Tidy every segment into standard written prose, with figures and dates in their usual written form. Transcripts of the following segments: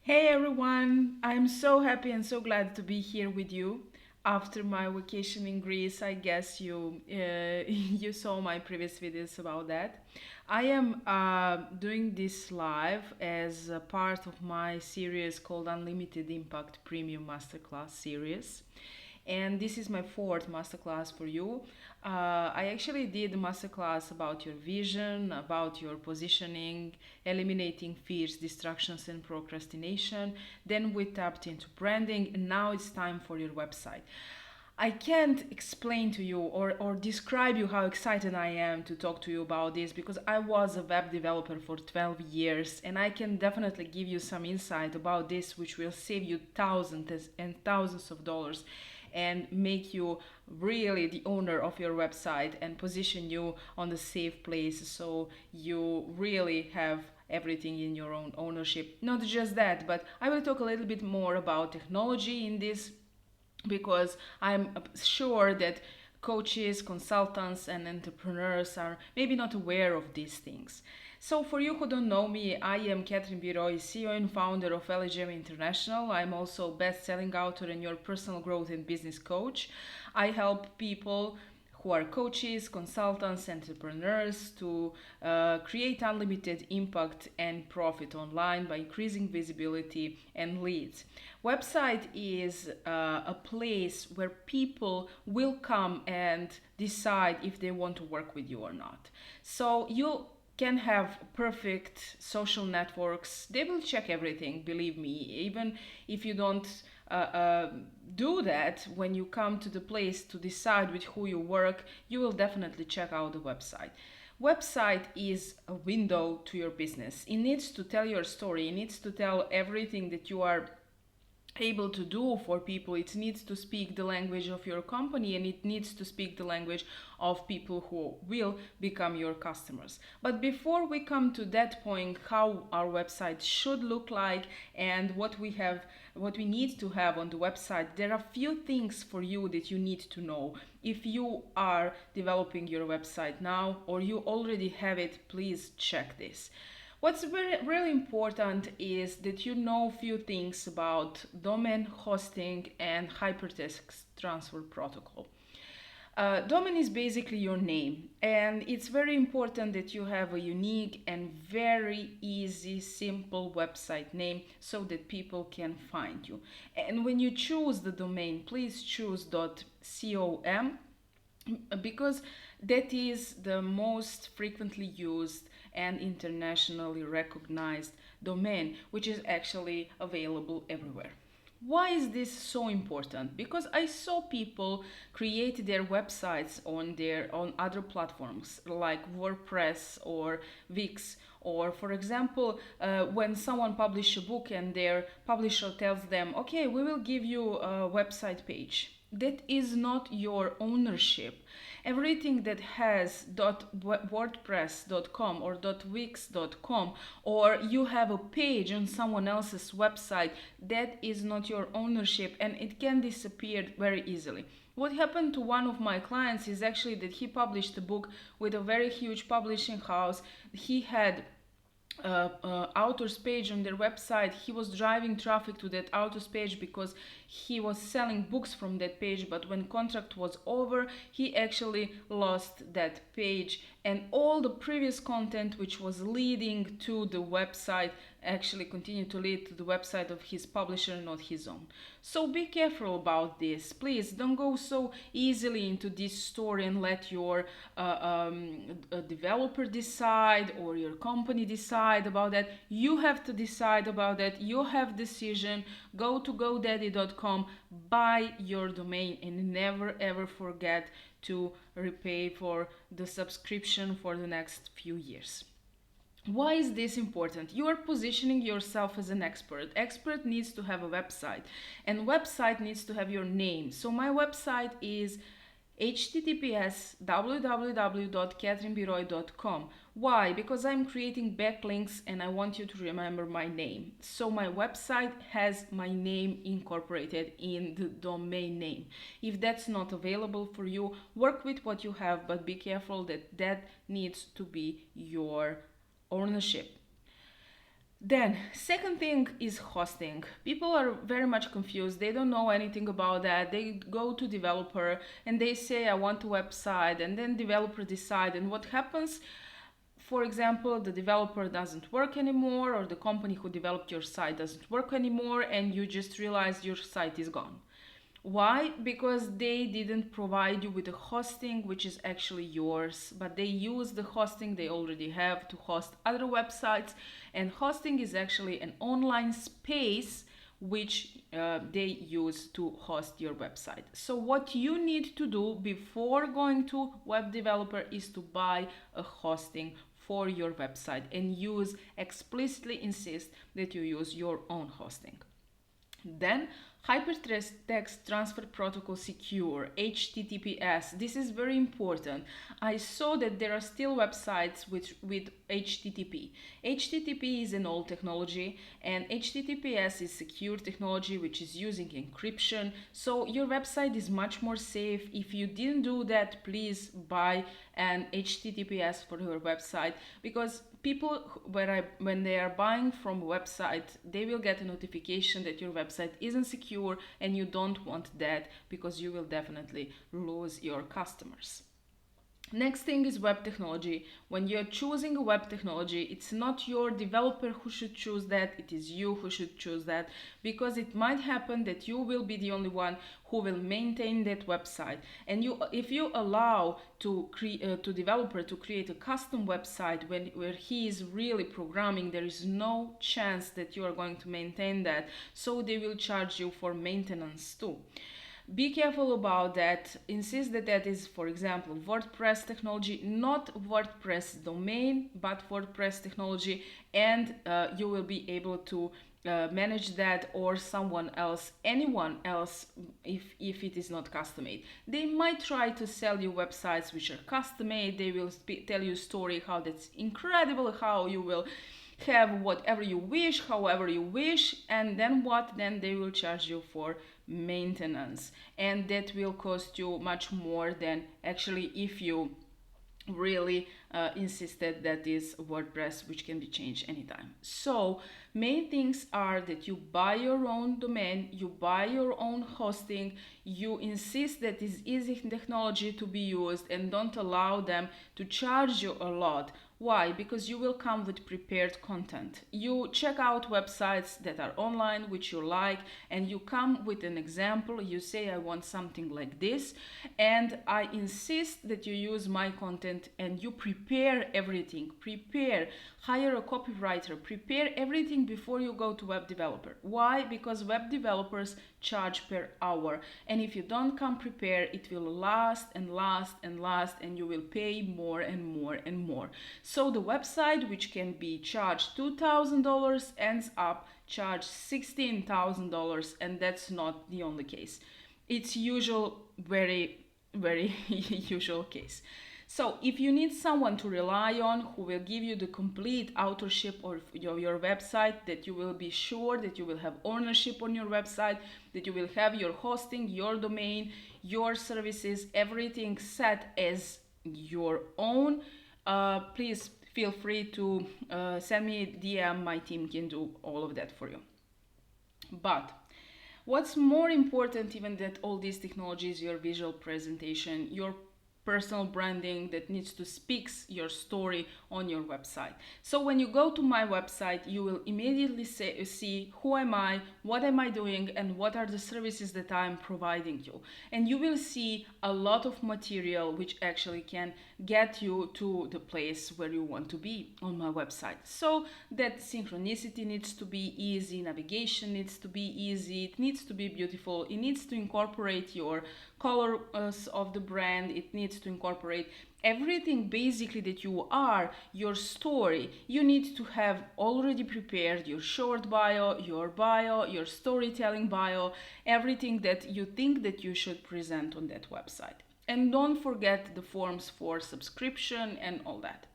Hey everyone, I'm so happy and so glad to be here with you. After my vacation in Greece, I guess you you saw my previous videos about that. I am doing this live as a part of my series called Unlimited Impact Premium Masterclass series. And this is my fourth masterclass for you. I actually did a masterclass about your vision, about your positioning, eliminating fears, distractions, and procrastination. Then we tapped into branding, and now it's time for your website. I can't explain to you or describe you how excited I am to talk to you about this because I was a web developer for 12 years and I can definitely give you some insight about this which will save you thousands and thousands of dollars and make you really the owner of your website and position you on the safe place so you really have everything in your own ownership. Not just that, but I will talk a little bit more about technology in this because I'm sure that coaches, consultants, and entrepreneurs are maybe not aware of these things. So, for you who don't know me, I am Catherine Biroy, CEO and founder of LGM International. I'm also a best-selling author and your personal growth and business coach. I help people who are coaches, consultants, entrepreneurs to create unlimited impact and profit online by increasing visibility and leads. Website is a place where people will come and decide if they want to work with you or not. So you can have perfect social networks. They will check everything, believe me, even if you don't do that. When you come to the place to decide with who you work, you will definitely check out the website. Website is a window to your business. It needs to tell your story. It needs to tell everything that you are able to do for people. It needs to speak the language of your company and it needs to speak the language of people who will become your customers. But before we come to that point, how our website should look like and what we need to have on the website, there are few things for you that you need to know. If you are developing your website now or you already have it, please check this. What's really important is that you know few things about domain hosting and hypertext transfer protocol. Domain is basically your name, and it's very important that you have a unique and very easy, simple website name so that people can find you. And when you choose the domain, please choose .com because that is the most frequently used and internationally recognized domain, which is actually available everywhere. Why is this so important? Because I saw people create their websites on other platforms like WordPress or Wix, or for example, when someone publishes a book and their publisher tells them, okay, we will give you a website page. That is not your ownership. Everything that has .wordpress.com or .wix.com, or you have a page on someone else's website, that is not your ownership and it can disappear very easily. What happened to one of my clients is actually that he published a book with a very huge publishing house. He had author's page on their website. He was driving traffic to that author's page because he was selling books from that page, but when contract was over, he actually lost that page and all the previous content which was leading to the website actually continued to lead to the website of his publisher, not his own. So be careful about this. Please don't go so easily into this story and let your developer decide or your company decide about that. You have to decide about that. You have decision. Go to GoDaddy.com, buy your domain, and never ever forget to repay for the subscription for the next few years. Why is this important? You are positioning yourself as an expert. Expert needs to have a website, and website needs to have your name. So my website is https://www.catherinebiroy.com. Why? Because I'm creating backlinks and I want you to remember my name. So my website has my name incorporated in the domain name. If that's not available for you, work with what you have, but be careful that that needs to be your ownership. Then, second thing is hosting. People are very much confused. They don't know anything about that. They go to developer and they say, I want a website, and then developer decide. And what happens? For example, the developer doesn't work anymore, or the company who developed your site doesn't work anymore, and you just realize your site is gone. Why? Because they didn't provide you with a hosting which is actually yours, but they use the hosting they already have to host other websites, and hosting is actually an online space which they use to host your website. So what you need to do before going to web developer is to buy a hosting for your website and explicitly insist that you use your own hosting. Then Hypertext Transfer Protocol Secure, HTTPS. This is very important. I saw that there are still websites with HTTP. HTTP is an old technology, and HTTPS is secure technology which is using encryption. So your website is much more safe. If you didn't do that, please buy an HTTPS for your website, because people, when they are buying from a website, they will get a notification that your website isn't secure, and you don't want that because you will definitely lose your customers. Next thing is web technology. When you're choosing a web technology, it's not your developer who should choose that, it is you who should choose that, because it might happen that you will be the only one who will maintain that website. And if you allow to developer to create a custom website where he is really programming, there is no chance that you are going to maintain that, so they will charge you for maintenance too. Be careful about that. Insist that that is, for example, WordPress technology, not WordPress domain, but WordPress technology, and you will be able to manage that, or anyone else, if it is not custom made. They might try to sell you websites which are custom made. They will tell you a story how that's incredible, how you will have whatever you wish, however you wish, and then what? Then they will charge you for maintenance, and that will cost you much more than actually if you really insisted that is WordPress, which can be changed anytime. So main things are that you buy your own domain, you buy your own hosting, you insist that it's easy technology to be used, and don't allow them to charge you a lot. Why? Because you will come with prepared content. You check out websites that are online which you like, and you come with an example. You say, I want something like this, and I insist that you use my content, and you prepare everything. Hire a copywriter, prepare everything before you go to web developer. Why? Because web developers charge per hour, and if you don't come prepared, it will last and last and last, and you will pay more and more and more. So the website which can be charged $2,000 ends up charged $16,000, and that's not the only case. It's very usual case. So if you need someone to rely on who will give you the complete authorship of your website, that you will be sure that you will have ownership on your website, that you will have your hosting, your domain, your services, everything set as your own, please feel free to send me a DM. My team can do all of that for you. But what's more important even than all these technologies, your visual presentation, your personal branding that needs to speak your story on your website. So when you go to my website, you will immediately see who am I, what am I doing and what are the services that I'm providing you. And you will see a lot of material which actually can get you to the place where you want to be on my website. So that synchronicity needs to be easy, navigation needs to be easy, it needs to be beautiful, it needs to incorporate your colors of the brand, it needs to incorporate everything basically that you are, your story. You need to have already prepared your short bio, your storytelling bio, everything that you think that you should present on that website. And don't forget the forms for subscription and all that.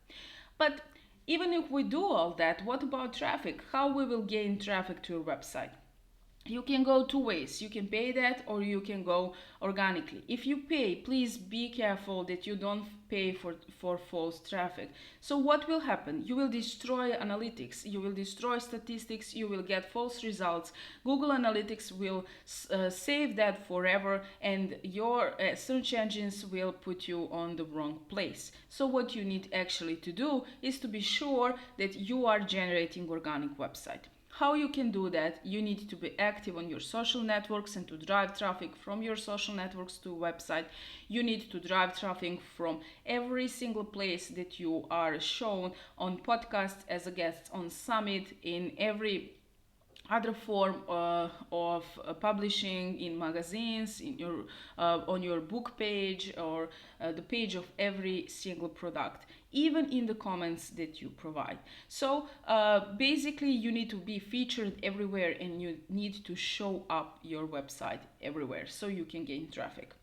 But even if we do all that, what about traffic? How we will gain traffic to your website? You can go two ways. You can pay that or you can go organically. If you pay, please be careful that you don't pay for false traffic. So what will happen? You will destroy analytics, you will destroy statistics, you will get false results. Google Analytics will save that forever, and your search engines will put you on the wrong place. So what you need actually to do is to be sure that you are generating organic website. How you can do that? You need to be active on your social networks and to drive traffic from your social networks to a website. You need to drive traffic from every single place that you are shown on podcasts as a guest, on summit, in every other form of publishing in magazines, in your on your book page, or the page of every single product, even in the comments that you provide. So basically you need to be featured everywhere and you need to show up your website everywhere so you can gain traffic.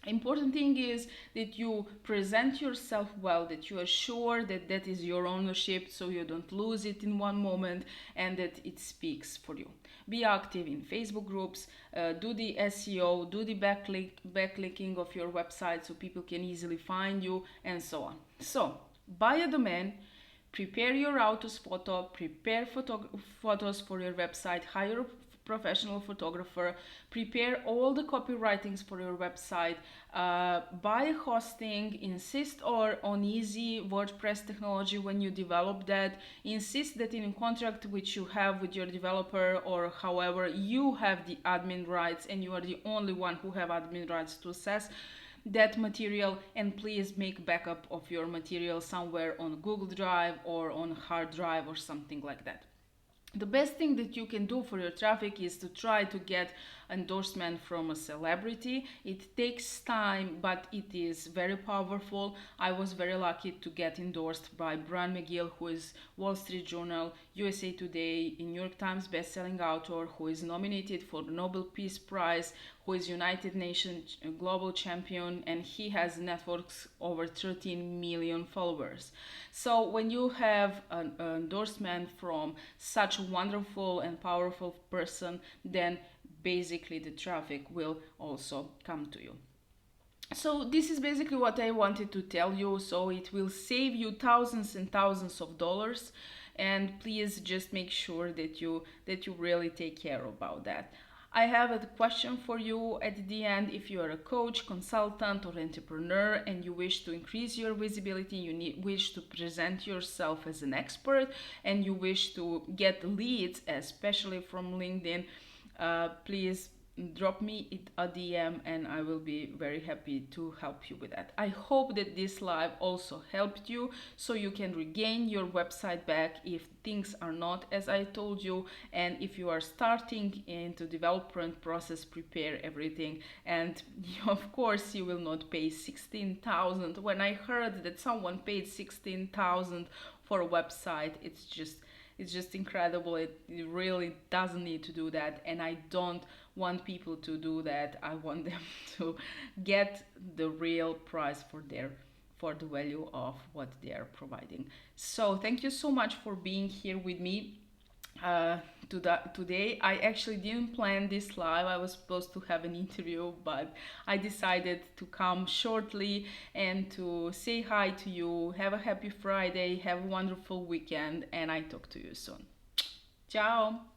Important thing is that you present yourself well, that you are sure that that is your ownership, so you don't lose it in one moment, and that it speaks for you. Be active in Facebook groups, do the SEO, do the backlinking of your website so people can easily find you, and so on. So buy a domain, prepare your autos photo, prepare photos for your website, hire a professional photographer, prepare all the copywritings for your website, buy hosting, insist on easy WordPress technology when you develop that, insist that in a contract which you have with your developer or however you have the admin rights and you are the only one who have admin rights to access that material, and please make backup of your material somewhere on Google Drive or on hard drive or something like that. The best thing that you can do for your traffic is to try to get endorsement from a celebrity. It takes time, but it is very powerful. I was very lucky to get endorsed by Brian McGill, who is Wall Street Journal, USA Today, New York Times bestselling author, who is nominated for the Nobel Peace Prize, who is United Nations global champion, and he has networks over 13 million followers. So when you have an endorsement from such a wonderful and powerful person, then basically the traffic will also come to you. So this is basically what I wanted to tell you. So it will save you thousands and thousands of dollars, and please just make sure that you really take care about that. I have a question for you at the end. If you are a coach, consultant, or entrepreneur and you wish to increase your visibility, wish to present yourself as an expert, and you wish to get leads, especially from LinkedIn, please drop me a DM and I will be very happy to help you with that. I hope that this live also helped you so you can regain your website back if things are not as I told you, and if you are starting into development process, prepare everything, and of course you will not pay 16,000. When I heard that someone paid 16,000 for a website, it's just incredible. It really doesn't need to do that, and I don't want people to do that. I want them to get the real price for the value of what they are providing. So thank you so much for being here with me today. I actually didn't plan this live. I was supposed to have an interview, but I decided to come shortly and to say hi to you. Have a happy Friday, have a wonderful weekend, and I talk to you soon. Ciao.